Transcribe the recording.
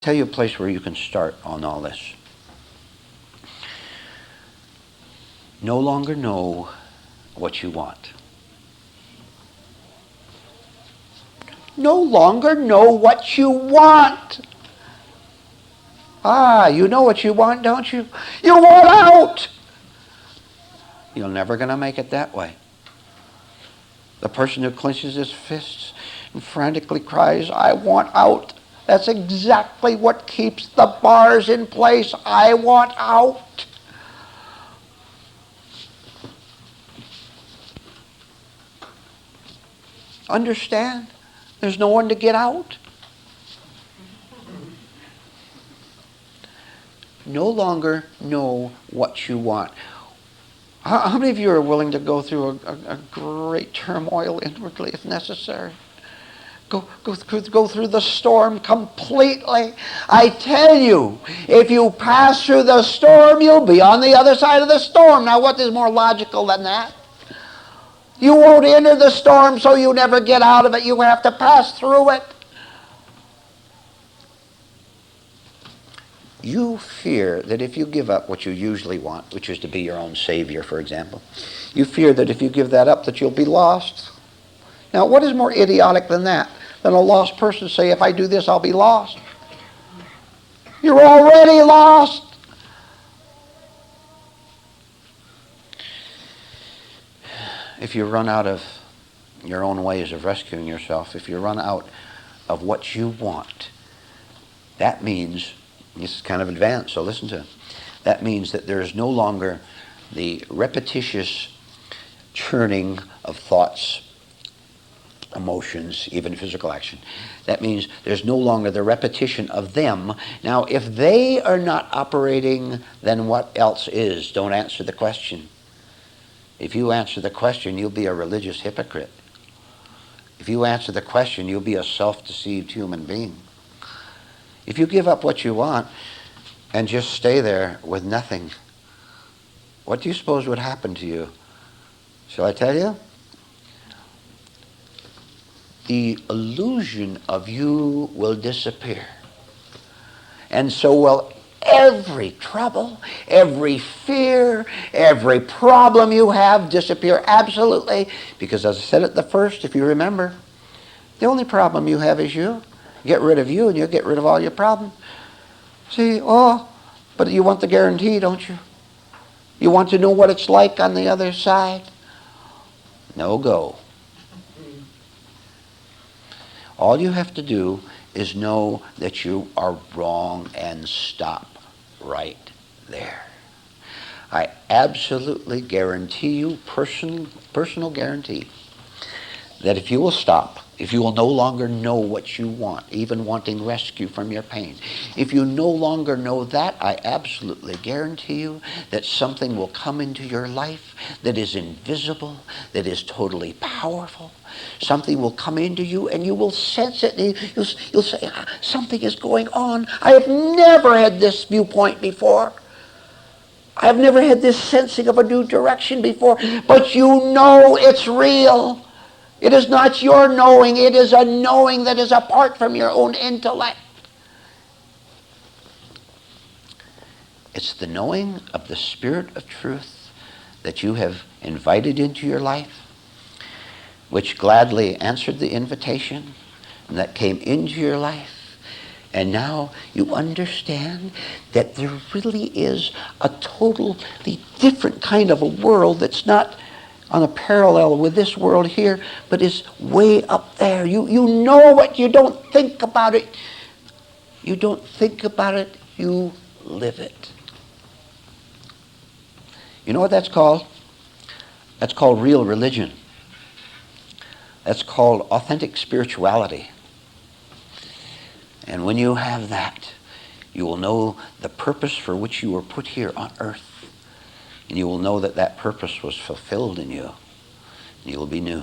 Tell you a place where you can start on all this. No longer know what you want. No longer know what you want. You know what you want, don't you? You want out. You're never going to make it that way. The person who clenches his fists and frantically cries, I want out. That's exactly what keeps the bars in place. I want out. Understand? There's no one to get out. No longer know what you want. How many of you are willing to go through a great turmoil inwardly if necessary? Go through the storm completely. I tell you, if you pass through the storm, you'll be on the other side of the storm. Now, what is more logical than that? You won't enter the storm, so you never get out of it. You have to pass through it. You fear that if you give up what you usually want, which is to be your own savior, for example, you fear that if you give that up, that you'll be lost. Now, what is more idiotic than that? Than a lost person say, if I do this, I'll be lost. You're already lost. If you run out of your own ways of rescuing yourself, if you run out of what you want, that means, this is kind of advanced, so listen to it. That means that there is no longer the repetitious churning of thoughts, emotions, even physical action. That means there's no longer the repetition of them. Now, if they are not operating, then what else is? Don't answer the question. If you answer the question, you'll be a religious hypocrite. If you answer the question, you'll be a self-deceived human being. If you give up what you want and just stay there with nothing, what do you suppose would happen to you? Shall I tell you? The illusion of you will disappear. And so will every trouble, every fear, every problem you have disappear absolutely. Because as I said at the first, if you remember, the only problem you have is you. Get rid of you and you'll get rid of all your problems. See, but you want the guarantee, don't you? You want to know what it's like on the other side? No go. All you have to do is know that you are wrong and stop right there. I absolutely guarantee you, personal guarantee, that if you will stop, if you will no longer know what you want, even wanting rescue from your pain, if you no longer know that, I absolutely guarantee you that something will come into your life that is invisible, that is totally powerful. Something will come into you and you will sense it. And you'll say, something is going on. I have never had this viewpoint before. I have never had this sensing of a new direction before. But you know it's real. It is not your knowing. It is a knowing that is apart from your own intellect. It's the knowing of the Spirit of truth that you have invited into your life, which gladly answered the invitation, and that came into your life. And now you understand that there really is a totally different kind of a world that's not on a parallel with this world here, but is way up there. You know it. You don't think about it. You don't think about it. You live it. You know what that's called? That's called real religion. That's called authentic spirituality. And when you have that, you will know the purpose for which you were put here on earth. And you will know that that purpose was fulfilled in you. And you will be new.